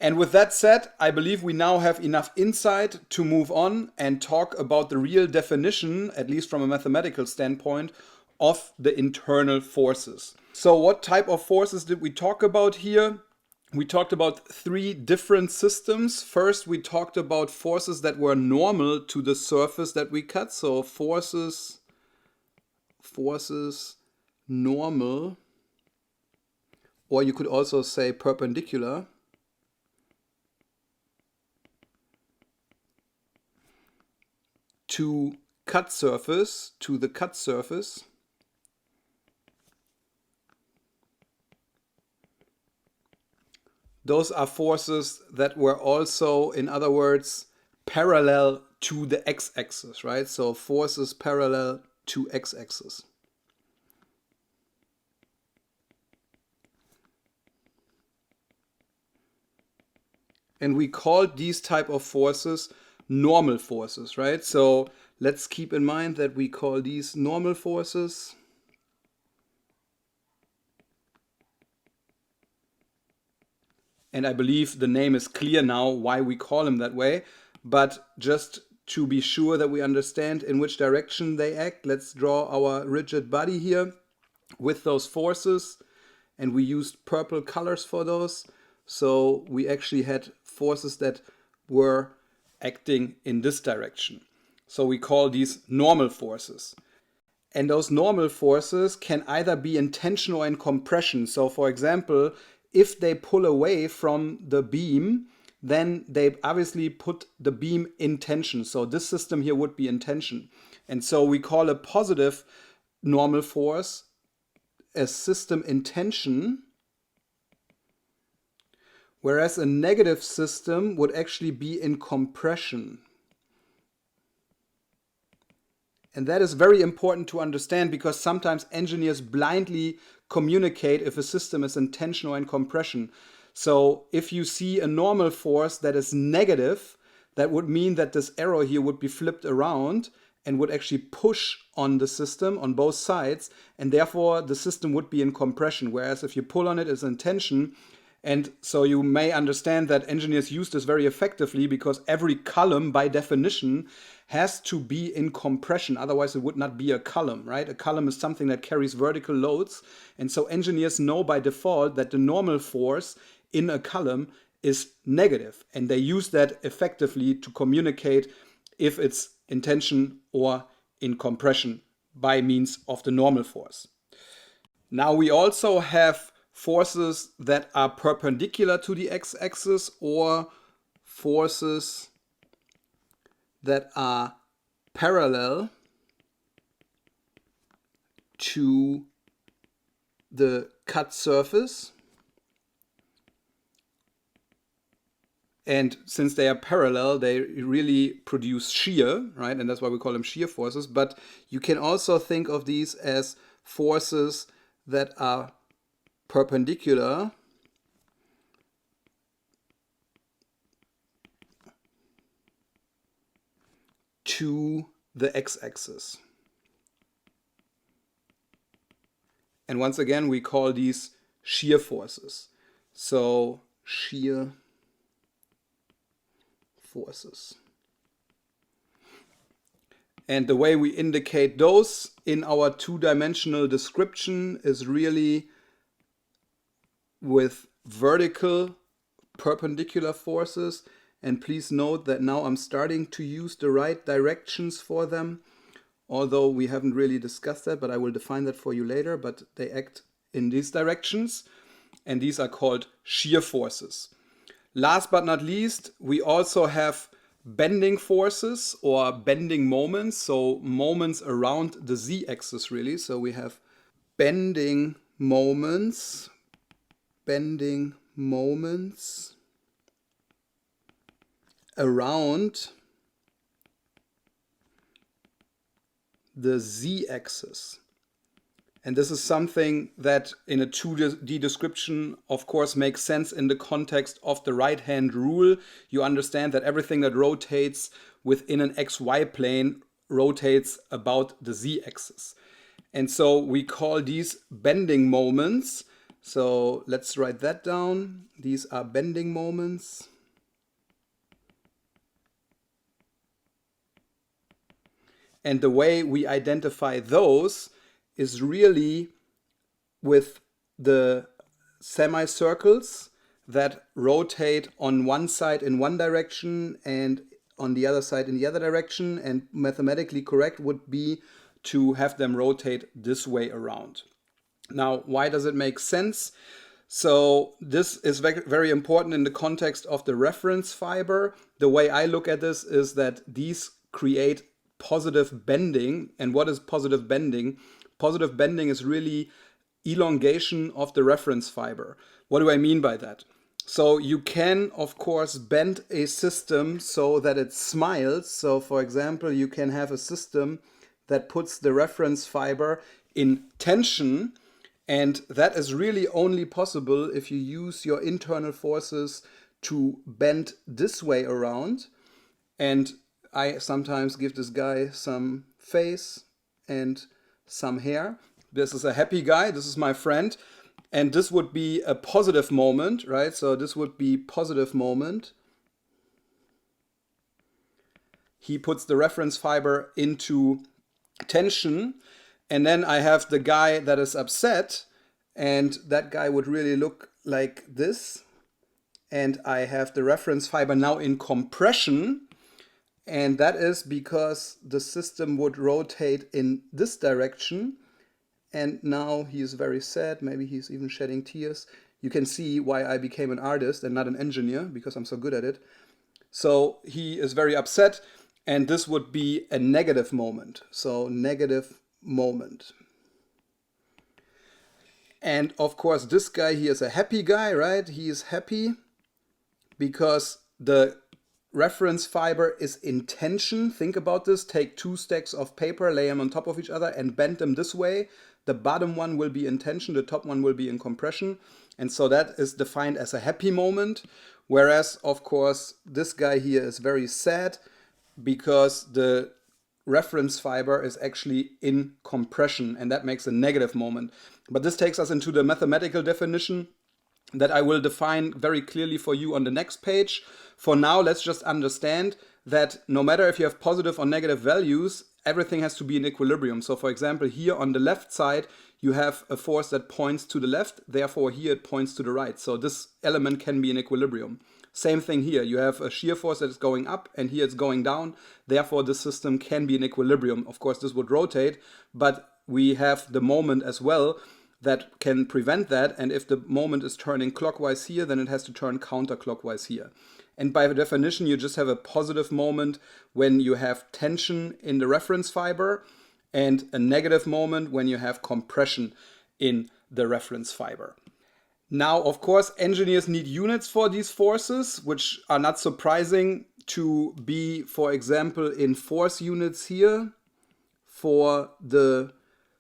And with that said, I believe we now have enough insight to move on and talk about the real definition, at least from a mathematical standpoint, of the internal forces. So what type of forces did we talk about here? We talked about three different systems. First, we talked about forces that were normal to the surface that we cut. So forces normal, or you could also say perpendicular. To the cut surface. Those are forces that were also, in other words, parallel to the x-axis, right? So forces parallel to x-axis. And we called these type of forces normal forces, right? So let's keep in mind that we call these normal forces. And I believe the name is clear now why we call them that way. But just to be sure that we understand in which direction they act, let's draw our rigid body here with those forces. And we used purple colors for those. So we actually had forces that were acting in this direction. So we call these normal forces. And those normal forces can either be in tension or in compression. So for example, if they pull away from the beam, then they obviously put the beam in tension. So this system here would be in tension. And so we call a positive normal force a system in tension, whereas a negative system would actually be in compression. And that is very important to understand because sometimes engineers blindly communicate if a system is in tension or in compression. So if you see a normal force that is negative, that would mean that this arrow here would be flipped around and would actually push on the system on both sides, and therefore the system would be in compression. Whereas if you pull on it, it's in tension. And so you may understand that engineers use this very effectively because every column, by definition, has to be in compression. Otherwise, it would not be a column, right? A column is something that carries vertical loads. And so engineers know by default that the normal force in a column is negative. And they use that effectively to communicate if it's in tension or in compression by means of the normal force. Now we also have forces that are perpendicular to the x-axis or forces that are parallel to the cut surface. And since they are parallel, they really produce shear, right? And that's why we call them shear forces. But you can also think of these as forces that are perpendicular to the x-axis. And once again, we call these shear forces. So shear forces. And the way we indicate those in our two-dimensional description is really with vertical perpendicular forces. And please note that now I'm starting to use the right directions for them, although we haven't really discussed that, but I will define that for you later. But they act in these directions, and these are called shear forces. Last but not least, we also have bending forces or bending moments, so moments around the z-axis really. So we have bending moments around the z-axis. And this is something that in a 2D description, of course, makes sense in the context of the right-hand rule. You understand that everything that rotates within an xy plane rotates about the z-axis. And so we call these bending moments. So let's write that down. These are bending moments. And the way we identify those is really with the semicircles that rotate on one side in one direction and on the other side in the other direction. And mathematically correct would be to have them rotate this way around. Now, why does it make sense? So this is very important in the context of the reference fiber. The way I look at this is that these create positive bending. And what is positive bending? Positive bending is really elongation of the reference fiber. What do I mean by that? So you can, of course, bend a system so that it smiles. So for example, you can have a system that puts the reference fiber in tension, and that is really only possible if you use your internal forces to bend this way around. And I sometimes give this guy some face and some hair. This is a happy guy, this is my friend. And this would be a positive moment, right? So this would be positive moment. He puts the reference fiber into tension. And then I have the guy that is upset, and that guy would really look like this. And I have the reference fiber now in compression. And that is because the system would rotate in this direction. And now he is very sad. Maybe he's even shedding tears. You can see why I became an artist and not an engineer, because I'm so good at it. So he is very upset, and this would be a negative moment. So negative moment. And of course, this guy here is a happy guy, right? He is happy because the reference fiber is in tension. Think about this. Take two stacks of paper, lay them on top of each other, and bend them this way. The bottom one will be in tension, the top one will be in compression. And so that is defined as a happy moment. Whereas, of course, this guy here is very sad because the reference fiber is actually in compression, and that makes a negative moment. But this takes us into the mathematical definition that I will define very clearly for you on the next page. For now, let's just understand that no matter if you have positive or negative values, everything has to be in equilibrium. So for example, here on the left side, you have a force that points to the left, therefore here it points to the right. So this element can be in equilibrium. Same thing here, you have a shear force that is going up and here it's going down, therefore the system can be in equilibrium. Of course this would rotate, but we have the moment as well that can prevent that, and if the moment is turning clockwise here, then it has to turn counterclockwise here. And by definition, you just have a positive moment when you have tension in the reference fiber, and a negative moment when you have compression in the reference fiber. Now, of course, engineers need units for these forces, which are not surprising to be, for example, in force units here. For the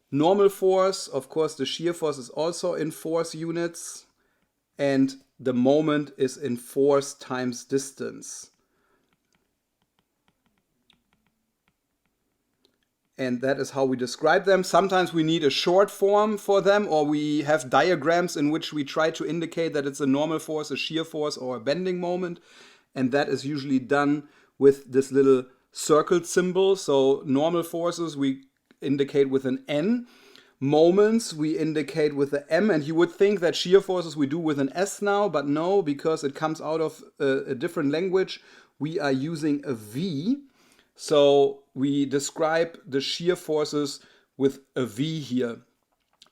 normal force, of course, the shear force is also in force units, and the moment is in force times distance. And that is how we describe them. Sometimes we need a short form for them, or we have diagrams in which we try to indicate that it's a normal force, a shear force, or a bending moment. And that is usually done with this little circled symbol. So normal forces we indicate with an N. Moments we indicate with the M, and you would think that shear forces we do with an S now, but no, because it comes out of a different language, we are using a V. So we describe the shear forces with a V here.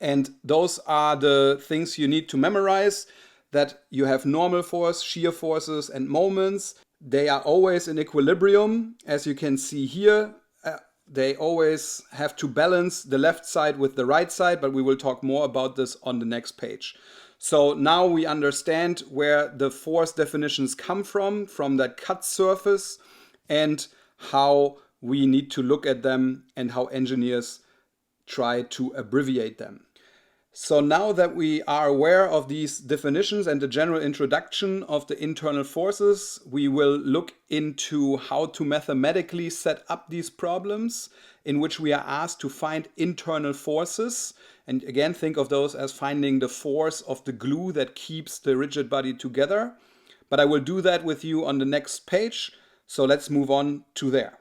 And those are the things you need to memorize, that you have normal force, shear forces, and moments. They are always in equilibrium, as you can see here. They always have to balance the left side with the right side, but we will talk more about this on the next page. So now we understand where the force definitions come from that cut surface, and how we need to look at them and how engineers try to abbreviate them. So now that we are aware of these definitions and the general introduction of the internal forces, we will look into how to mathematically set up these problems in which we are asked to find internal forces. And again, think of those as finding the force of the glue that keeps the rigid body together. But I will do that with you on the next page. So let's move on to there.